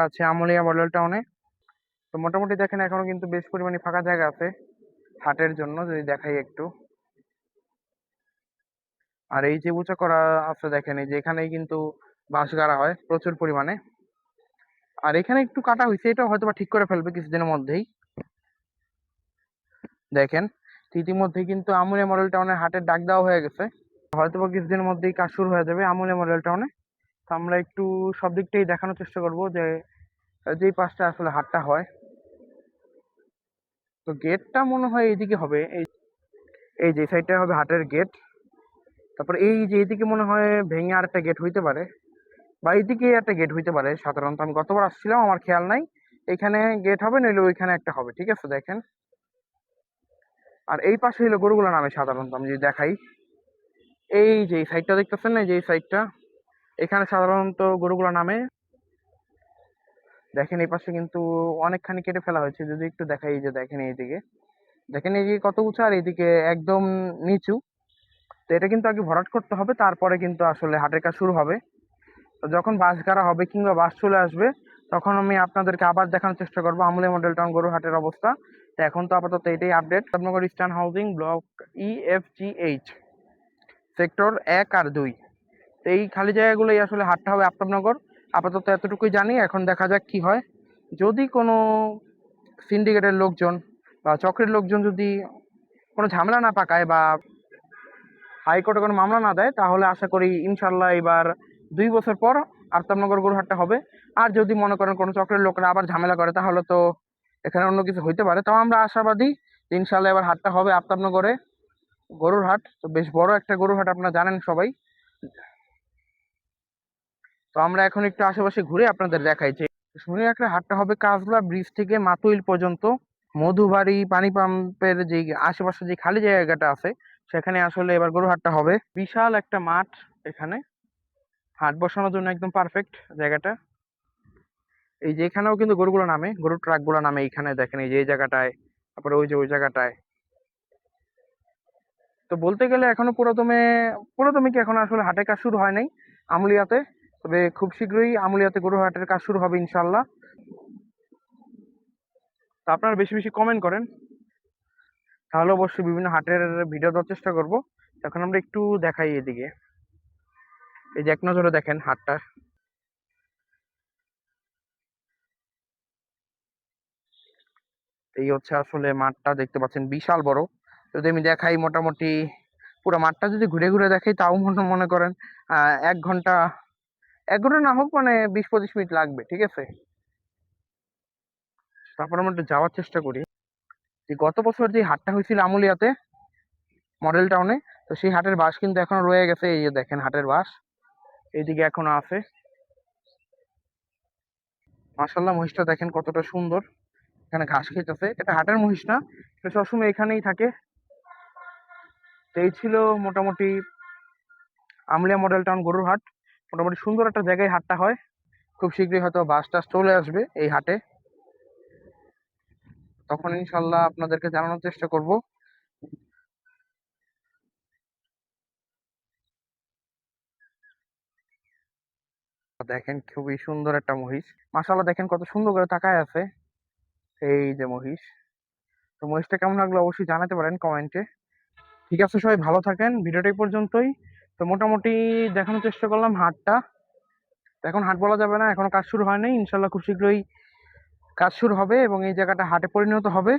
আছে আমুলিয়া মডেল টাউনে। তো মোটামুটি দেখেন এখনো কিন্তু বেশ পরিমাণে ফাঁকা জায়গা আছে হাটের জন্য, যদি দেখাই একটু। আর এই যে উঁচা করা আছে দেখেন, এই যে এখানেই কিন্তু বাঁশ গাড়া হয় প্রচুর পরিমাণে। আর এখানে একটু কাটা হয়েছে, এটা হয়তো বা ঠিক করে ফেলবে কিছুদিনের মধ্যেই। দেখেন ইতিমধ্যেই কিন্তু আমুলিয়া মডেল টাউনের হাটের ডাক দেওয়া হয়ে গেছে, হয়তো বা কিছুদিনের মধ্যেই কাজ শুরু হয়ে যাবে আমুলিয়া মডেল টাউনে। তো আমরা একটু সব দিকটাই দেখানোর চেষ্টা করব যে যেই পাশটা আসলে হাটটা হয়। তো গেটটা মনে হয় এইদিকে হবে, এই এই যে সাইডটা হবে হাটের গেট। তারপর এই যে এইদিকে মনে হয় ভেঙে আর একটা গেট হইতে পারে, বা এইদিকে একটা গেট হইতে পারে সাধারণত। আমি গতবার আসছিলাম, আমার খেয়াল নাই। এখানে গেট হবে, নইলে ওইখানে একটা হবে, ঠিক আছে দেখেন। আর এই পাশে হলো গরুগুলো নামে সাধারণত, আমি যদি দেখাই। এই যে এই সাইডটা দেখতেছেন না, যে এই সাইডটা, এখানে সাধারণত গরুগুলো নামে। দেখেন এই পাশে কিন্তু অনেকখানি কেটে ফেলা হয়েছে, যদি একটু দেখাই। এই যে দেখেন এইদিকে, দেখেন এইদিকে কত উঁচু, আর এইদিকে একদম নিচু। তো এটা কিন্তু আগে ভরাট করতে হবে, তারপরে কিন্তু আসলে হাটের কাজ শুরু হবে। তো যখন বাস গাড়া হবে কিংবা বাস চলে আসবে, তখন আমি আপনাদেরকে আবার দেখানোর চেষ্টা করবো আমুলিয়া মডেল টাউন গরু হাটের অবস্থা। তো এখন তো আপাতত এটাই update. Pratapnagar eastern housing block EFGH sector 1 আর 2, তো এই খালি জায়গাগুলোই আসলে হাটটা হবে প্রতাপনগর। আপাতত এতটুকুই জানি, এখন দেখা যাক কি হয়। যদি কোনো সিন্ডিকেটের লোকজন বা চক্রের লোকজন যদি কোনো ঝামেলা না পাকায় বা হাইকোর্টে কোনো মামলা না দেয়, তাহলে আশা করি ইনশাল্লাহ এবার 2 বছর পর আফতাবনগর গরুহাটটা হবে। আর যদি মনে করেন কোনো চক্রের লোকরা আবার ঝামেলা করে, তাহলে তো এখানে অন্য কিছু হইতে পারে। তাও আমরা আশাবাদী যে ইনশাল্লাহ এবার হাটটা হবে আফতাবনগরে গরুর হাট। তো বেশ বড় একটা গরুর হাট, আপনারা জানেন সবাই। তো আমরা এখন একটু আশেপাশে ঘুরে আপনাদের দেখাই যে শুনে একটা হাটটা হবে কাজলা ব্রিজ থেকে মাতুইল পর্যন্ত, মধুবাড়ি পানি পাম্পের যে আশেপাশে যে খালি জায়গাটা আছে, সেখানে আসলে এবার গরু হাটটা হবে। বিশাল একটা মাঠ এখানে, হাট বসানোর জন্য একদম পারফেক্ট জায়গাটা। এই যে এখানেও কিন্তু গরুগুলো নামে, গরুর ট্রাক গুলো নামে এইখানে দেখেন, এই যে এই জায়গাটায়, তারপরে ওই যে ওই জায়গাটায়। তো বলতে গেলে এখনো পুরোদমে পুরোদমে কি এখন আসলে হাটের কাজ শুরু হয় নাই আমুলিয়াতে। তবে খুব শীঘ্রই আমুলিয়াতে গরু হাটের কাজ শুরু হবে ইনশাল্লাহ। তো আপনারা বেশি বেশি কমেন্ট করেন, তাহলে অবশ্যই বিভিন্ন হাটের ভিডিও দেওয়ার চেষ্টা করব। এখন আমরা একটু দেখাই এদিকে, এই যে এক নজরে দেখেন হাটটা। এই হচ্ছে আসলে মাঠটা, দেখতে পাচ্ছেন বিশাল বড়। যদি আমি দেখাই মোটামুটি পুরো মাঠটা যদি ঘুরে ঘুরে দেখাই, তাও মনে মনে করেন 1 ঘন্টা, 1 ঘন্টা না হোক মানে 20-25 মিনিট লাগবে, ঠিক আছে। তারপর আমরা একটু যাওয়ার চেষ্টা করি। যে গত বছর যে হাটটা হয়েছিল আমুলিয়াতে মডেল টাউনে, তো সেই হাটের বাস কিন্তু এখনো রয়ে গেছে। এই যে দেখেন হাটের বাস এইদিকে এখনো আছে। মাশাল্লাহ মহিষটা দেখেন কতটা সুন্দর, এখানে ঘাস খেতেছে। এটা হাটের মহিষ না, এটা সবসময় এখানেই থাকে। তো এই ছিল মোটামুটি আমলিয়া মডেল টাউন গরুর হাট। মোটামুটি সুন্দর একটা জায়গায় হাটটা হয়। খুব শীঘ্রই হয়তো বাস টাস চলে আসবে এই হাটে, তখন ইনশাল্লাহ আপনাদেরকে জানানোর চেষ্টা করব। দেখেন খুবই সুন্দর একটা মহিষ, মাশাল্লাহ দেখেন কত সুন্দর করে তাকায় আছে। এই যে মহিষ, তো মহিষটা কেমন লাগলো অবশ্যই জানাতে পারেন কমেন্টে। ঠিক আছে, সবাই ভালো থাকেন, ভিডিওটা এই পর্যন্তই। তো মোটামুটি দেখানোর চেষ্টা করলাম হাটটা। তো এখন হাট বলা যাবে না, এখনো কাজ শুরু হয়নি। ইনশাল্লাহ খুব শীঘ্রই কাজ শুরু হবে এবং এই জায়গাটা হাটে পরিণত হবে।